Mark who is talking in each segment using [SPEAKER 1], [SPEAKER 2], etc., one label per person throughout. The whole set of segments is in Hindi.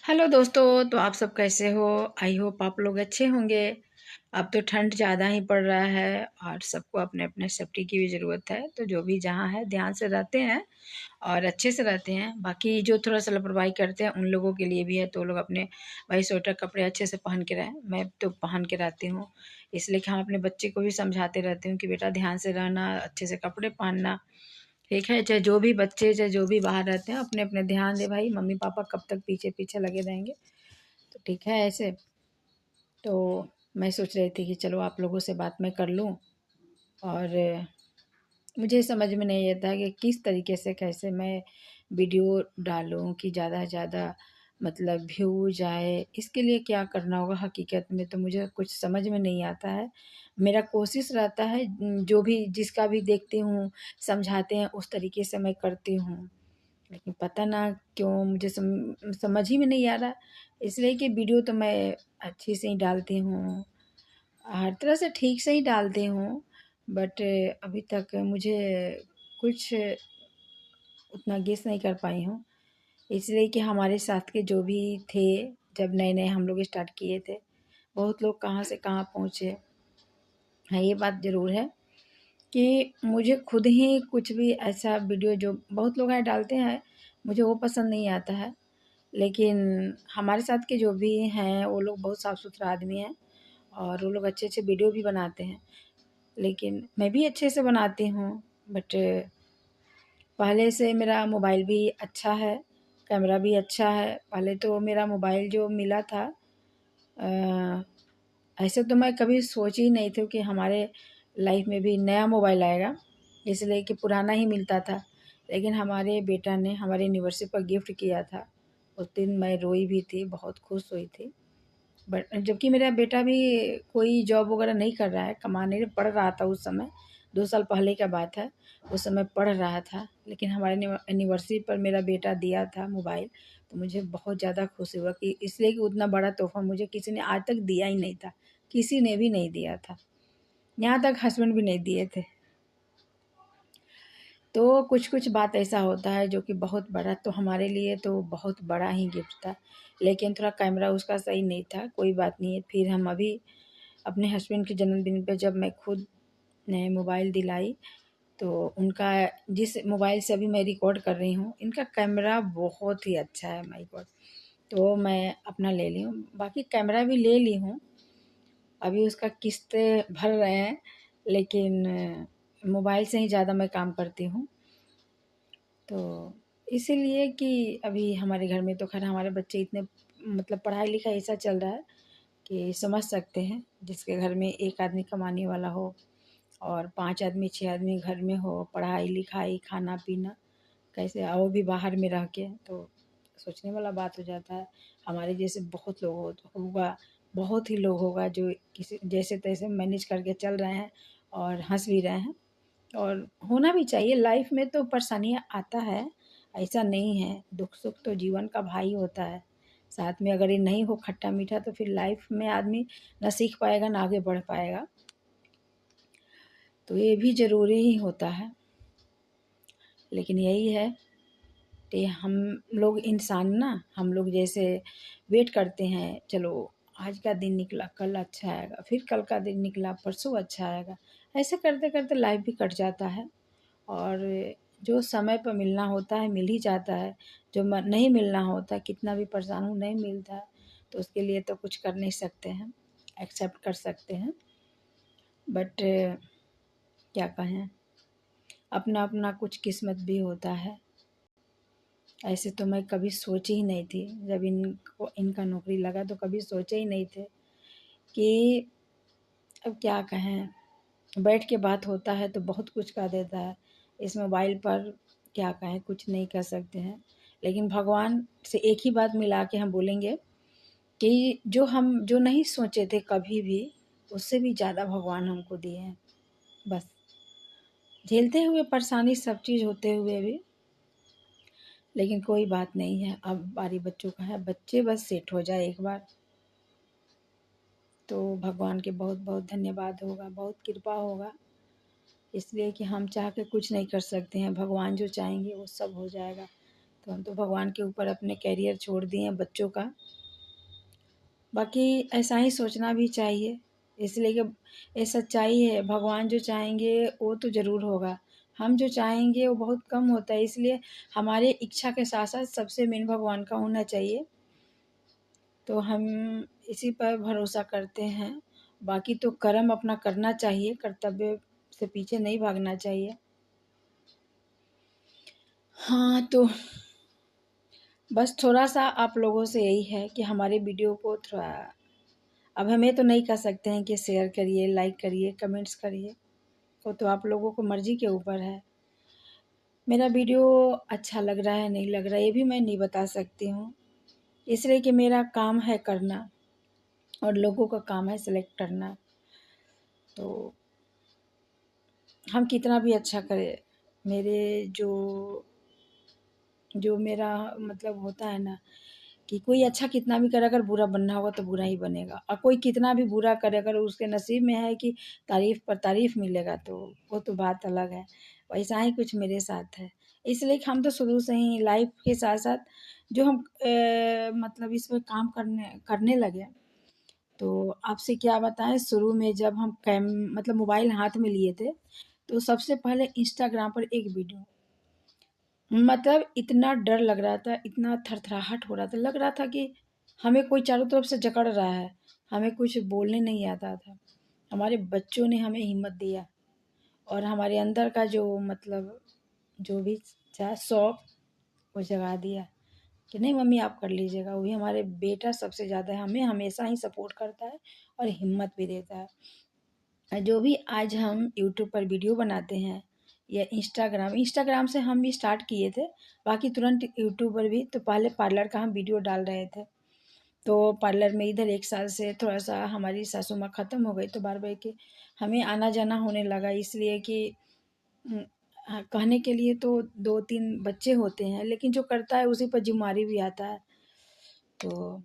[SPEAKER 1] हेलो दोस्तों, तो आप सब कैसे हो। आई होप आप लोग अच्छे होंगे। अब तो ठंड ज़्यादा ही पड़ रहा है और सबको अपने अपने सेफ्टी की भी ज़रूरत है। तो जो भी जहाँ है ध्यान से रहते हैं और अच्छे से रहते हैं। बाकी जो थोड़ा सा लापरवाही करते हैं उन लोगों के लिए भी है, तो लोग अपने भाई स्वेटर कपड़े अच्छे से पहन के रहें। मैं तो पहन के रहती हूँ, इसलिए कि हम अपने बच्चे को भी समझाते रहते हूँ कि बेटा ध्यान से रहना, अच्छे से कपड़े पहनना। ठीक है, चाहे जो भी बच्चे चाहे जो भी बाहर रहते हैं अपने अपने ध्यान दे भाई। मम्मी पापा कब तक पीछे पीछे लगे रहेंगे। तो ठीक है ऐसे। तो मैं सोच रही थी कि चलो आप लोगों से बात मैं कर लूँ। और मुझे समझ में नहीं आता कि किस तरीके से कैसे मैं वीडियो डालूँ कि ज़्यादा से ज़्यादा मतलब व्यूज आए। इसके लिए क्या करना होगा हकीकत में तो मुझे कुछ समझ में नहीं आता है। मेरा कोशिश रहता है जो भी जिसका भी देखती हूँ समझाते हैं उस तरीके से मैं करती हूँ, लेकिन पता ना क्यों मुझे समझ ही में नहीं आ रहा। इसलिए कि वीडियो तो मैं अच्छी से ही डालती हूँ, हर तरह से ठीक से ही डालती हूँ, बट अभी तक मुझे कुछ उतना गेस नहीं कर पाई हूँ। इसलिए कि हमारे साथ के जो भी थे, जब नए नए हम लोग स्टार्ट किए थे, बहुत लोग कहाँ से कहाँ पहुँचे हैं। ये बात ज़रूर है कि मुझे खुद ही कुछ भी ऐसा वीडियो जो बहुत लोग हैं डालते हैं, मुझे वो पसंद नहीं आता है। लेकिन हमारे साथ के जो भी हैं वो लोग बहुत साफ़ सुथरा आदमी हैं और वो लोग अच्छे अच्छे वीडियो भी बनाते हैं। लेकिन मैं भी अच्छे से बनाती हूँ, बट पहले से मेरा मोबाइल भी अच्छा है, कैमरा भी अच्छा है। पहले तो मेरा मोबाइल जो मिला था, अ, ऐसे तो मैं कभी सोची ही नहीं थी कि हमारे लाइफ में भी नया मोबाइल आएगा, इसलिए कि पुराना ही मिलता था। लेकिन हमारे बेटा ने हमारे एनिवर्सरी पर गिफ्ट किया था। उस दिन मैं रोई भी थी, बहुत खुश हुई थी। बट जबकि मेरा बेटा भी कोई जॉब वगैरह नहीं कर रहा है, कमाने पढ़ रहा था उस समय, 2 साल पहले का बात है। उस समय पढ़ रहा था, लेकिन हमारे एनिवर्सरी पर मेरा बेटा दिया था मोबाइल। तो मुझे बहुत ज़्यादा खुशी हुआ कि इसलिए कि उतना बड़ा तोहफ़ा मुझे किसी ने आज तक दिया ही नहीं था, किसी ने भी नहीं दिया था, यहाँ तक हस्बैंड भी नहीं दिए थे। तो कुछ-कुछ बात ऐसा होता है जो कि बहुत बड़ा, तो हमारे लिए तो बहुत बड़ा ही गिफ्ट था। लेकिन थोड़ा कैमरा उसका सही नहीं था, कोई बात नहीं है। फिर हम अभी अपने हस्बैंड के जन्मदिन पे जब मैं खुद ने मोबाइल दिलाई, तो उनका जिस मोबाइल से अभी मैं रिकॉर्ड कर रही हूँ, इनका कैमरा बहुत ही अच्छा है, माय गॉड। तो मैं अपना ले ली हूँ, बाकी कैमरा भी ले ली हूँ, अभी उसका किस्तें भर रहे हैं। लेकिन मोबाइल से ही ज़्यादा मैं काम करती हूँ। तो इसीलिए कि अभी हमारे घर में तो खैर हमारे बच्चे इतने मतलब पढ़ाई लिखाई ऐसा चल रहा है कि समझ सकते हैं, जिसके घर में एक आदमी कमाने वाला हो और 5 आदमी 6 आदमी घर में हो, पढ़ाई लिखाई खाना पीना कैसे, और वो भी बाहर में रह के, तो सोचने वाला बात हो जाता है। हमारे जैसे बहुत लोग होगा, बहुत ही लोग होगा जो किसी जैसे तैसे मैनेज करके चल रहे हैं और हंस भी रहे हैं। और होना भी चाहिए, लाइफ में तो परेशानियाँ आता है, ऐसा नहीं है। दुख सुख तो जीवन का भाई होता है। साथ में अगर ये नहीं हो खट्टा मीठा तो फिर लाइफ में आदमी ना सीख पाएगा ना आगे बढ़ पाएगा। तो ये भी ज़रूरी ही होता है। लेकिन यही है कि हम लोग इंसान ना, हम लोग जैसे वेट करते हैं, चलो आज का दिन निकला कल अच्छा आएगा, फिर कल का दिन निकला परसों अच्छा आएगा। ऐसे करते करते लाइफ भी कट जाता है और जो समय पर मिलना होता है मिल ही जाता है। जो नहीं मिलना होता, कितना भी परेशान हूँ, नहीं मिलता है, तो उसके लिए तो कुछ कर नहीं सकते हैं, एक्सेप्ट कर सकते हैं। बट क्या कहें, अपना अपना कुछ किस्मत भी होता है। ऐसे तो मैं कभी सोची ही नहीं थी, जब इनको इनका नौकरी लगा तो कभी सोचे ही नहीं थे कि अब क्या कहें, बैठ के बात होता है तो बहुत कुछ कह देता है। इस मोबाइल पर क्या कहें, कुछ नहीं कर सकते हैं। लेकिन भगवान से एक ही बात मिला के हम बोलेंगे कि जो हम जो नहीं सोचे थे कभी भी, उससे भी ज़्यादा भगवान हमको दिए हैं। बस झेलते हुए परेशानी सब चीज़ होते हुए भी, लेकिन कोई बात नहीं है, अब बारी बच्चों का है। बच्चे बस सेट हो जाए एक बार तो भगवान के बहुत बहुत धन्यवाद होगा, बहुत कृपा होगा। इसलिए कि हम चाह के कुछ नहीं कर सकते हैं, भगवान जो चाहेंगे वो सब हो जाएगा। तो हम तो भगवान के ऊपर अपने कैरियर छोड़ दिए हैं बच्चों का। बाकी ऐसा ही सोचना भी चाहिए, इसलिए कि ये सच्चाई है, भगवान जो चाहेंगे वो तो ज़रूर होगा, हम जो चाहेंगे वो बहुत कम होता है। इसलिए हमारे इच्छा के साथ साथ सबसे मेन भगवान का होना चाहिए, तो हम इसी पर भरोसा करते हैं। बाकी तो कर्म अपना करना चाहिए, कर्तव्य से पीछे नहीं भागना चाहिए। हाँ, तो बस थोड़ा-सा आप लोगों से यही है कि हमारे वीडियो को थोड़ा, अब हम ये तो नहीं कह सकते हैं कि शेयर करिए, लाइक करिए, कमेंट्स करिए, वो तो आप लोगों को मर्ज़ी के ऊपर है। मेरा वीडियो अच्छा लग रहा है, नहीं लग रहा है, ये भी मैं नहीं बता सकती हूँ, इसलिए कि मेरा काम है करना और लोगों का काम है सेलेक्ट करना। तो हम कितना भी अच्छा करें, मेरे जो जो मेरा मतलब होता है ना कि कोई अच्छा कितना भी करे, अगर बुरा बनना होगा तो बुरा ही बनेगा, और कोई कितना भी बुरा करे अगर उसके नसीब में है कि तारीफ़ पर तारीफ़ मिलेगा तो वो तो बात अलग है। वैसा ही कुछ मेरे साथ है, इसलिए कि हम तो शुरू से ही लाइफ के साथ साथ जो हम मतलब इसमें काम करने करने लगे, तो आपसे क्या बताएं, शुरू में जब हम कैम मतलब मोबाइल हाथ में लिए थे, तो सबसे पहले इंस्टाग्राम पर एक वीडियो, मतलब इतना डर लग रहा था, इतना थरथराहट हो रहा था, लग रहा था कि हमें कोई चारों तरफ से जकड़ रहा है, हमें कुछ बोलने नहीं आता था। हमारे बच्चों ने हमें हिम्मत दिया और हमारे अंदर का जो मतलब जो भी था शौक, वो जगा दिया कि नहीं मम्मी आप कर लीजिएगा। वो भी हमारे बेटा सबसे ज़्यादा हमें हमेशा ही सपोर्ट करता है और हिम्मत भी देता है। जो भी आज हम यूट्यूब पर वीडियो बनाते हैं या इंस्टाग्राम से हम भी स्टार्ट किए थे, बाकी तुरंत यूट्यूब पर भी, तो पहले पार्लर का हम वीडियो डाल रहे थे, तो पार्लर में इधर 1 साल से थोड़ा-सा हमारी सासू माँ ख़त्म हो गई, तो बार-बार कि हमें आना-जाना होने लगा, इसलिए कि कहने के लिए तो 2-3 बच्चे होते हैं, लेकिन जो करता है उसी पर ज़िम्मेवारी भी आता है, तो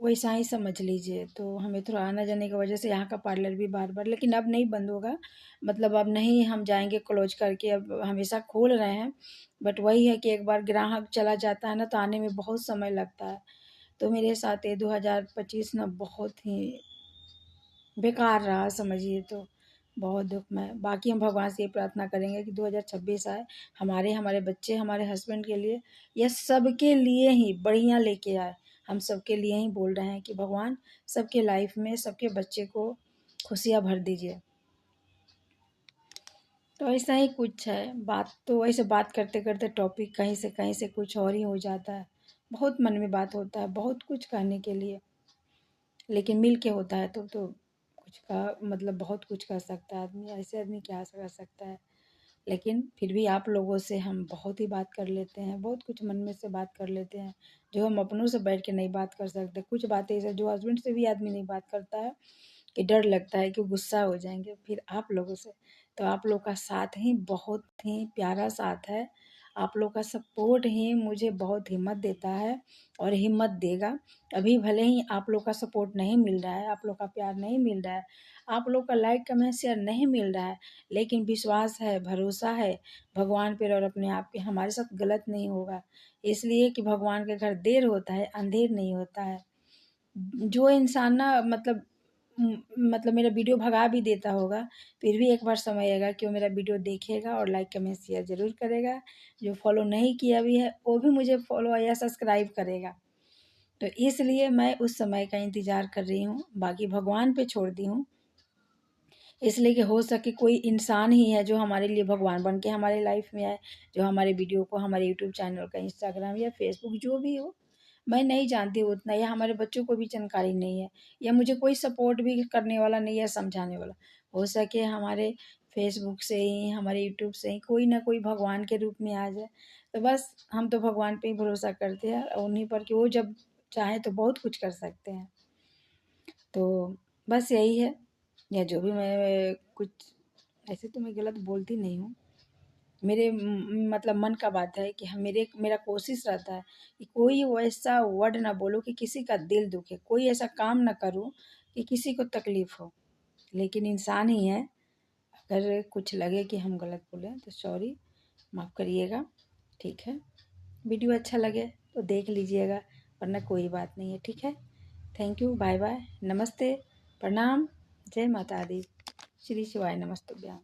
[SPEAKER 1] वैसा ही समझ लीजिए। तो हमें थोड़ा आना-जाने की वजह से यहाँ का पार्लर भी बार-बार, लेकिन अब नहीं बंद होगा, मतलब अब नहीं हम जाएँगे क्लोज़ करके, अब हमेशा खोल रहे हैं। बट वही है कि एक बार ग्राहक चला जाता है ना, तो आने में बहुत समय लगता है। तो मेरे साथ ये 2025 ना बहुत ही बेकार रहा समझिए, तो बहुत दुःखमय। बाकी हम भगवान से ये प्रार्थना करेंगे कि 2026 आए, हमारे बच्चे, हमारे हस्बैंड के लिए या सबके लिए ही बढ़िया लेके आए। हम सबके लिए ही बोल रहे हैं कि भगवान सबके लाइफ में सबके बच्चे को खुशियाँ भर दीजिए। तो ऐसा ही कुछ है, बात तो ऐसे बात करते-करते टॉपिक कहीं से कुछ और ही हो जाता है। बहुत मन में बात होता है, बहुत कुछ कहने के लिए, लेकिन मिल के होता है तो कुछ का मतलब बहुत कुछ कर सकता है आदमी, ऐसे आदमी क्या कर सकता है। लेकिन फिर भी आप लोगों से हम बहुत ही बात कर लेते हैं, बहुत कुछ मन में से बात कर लेते हैं, जो हम अपनों से बैठ के नहीं बात कर सकते। कुछ बातें ऐसे जो हस्बैंड से भी आदमी नहीं बात करता है कि डर लगता है कि गुस्सा हो जाएँगे, फिर आप लोगों से। तो आप लोग का साथ ही बहुत ही प्यारा साथ है, आप लोग का सपोर्ट ही मुझे बहुत हिम्मत देता है और हिम्मत देगा। अभी भले ही आप लोग का सपोर्ट नहीं मिल रहा है, आप लोग का प्यार नहीं मिल रहा है, आप लोग का लाइक, कमेंट, शेयर नहीं मिल रहा है, लेकिन विश्वास है, भरोसा है भगवान पे और अपने आप पे, हमारे साथ गलत नहीं होगा। इसलिए कि भगवान के घर देर होता है, अंधेर नहीं होता है। जो इंसान ना मतलब मेरा वीडियो भगा भी देता होगा, फिर भी एक बार समय आएगा कि वो मेरा वीडियो देखेगा और लाइक, कमेंट, शेयर ज़रूर करेगा। जो फॉलो नहीं किया भी है, वो भी मुझे फॉलो या सब्सक्राइब करेगा। तो इसलिए मैं उस समय का इंतज़ार कर रही हूँ, बाकी भगवान पे छोड़ दी हूँ। इसलिए कि हो सके कोई इंसान ही है जो हमारे लिए भगवान बन के हमारे लाइफ में आए, जो हमारे वीडियो को, हमारे यूट्यूब चैनल का, इंस्टाग्राम या फेसबुक जो भी हो, मैं नहीं जानती उतना, या हमारे बच्चों को भी जानकारी नहीं है, या मुझे कोई सपोर्ट भी करने वाला नहीं है, समझाने वाला। हो सके हमारे फेसबुक से ही, हमारे यूट्यूब से ही कोई ना कोई भगवान के रूप में आ जाए, तो बस हम तो भगवान पे ही भरोसा करते हैं और उन्हीं पर कि वो जब चाहें तो बहुत कुछ कर सकते हैं। तो बस यही है, या जो भी मैं कुछ, ऐसे तो मैं गलत बोलती नहीं हूँ, मेरे मतलब मन का बात है कि हम मेरा कोशिश रहता है कि कोई वैसा वर्ड ना बोलो कि किसी का दिल दुखे, कोई ऐसा काम ना करूँ कि किसी को तकलीफ हो, लेकिन इंसान ही है, अगर कुछ लगे कि हम गलत बोले तो सॉरी, माफ़ करिएगा, ठीक है। वीडियो अच्छा लगे तो देख लीजिएगा, वरना कोई बात नहीं है, ठीक है। थैंक यू, बाय बाय, नमस्ते, प्रणाम, जय माता दी, श्री शिवाय नमस्तुभ्याम।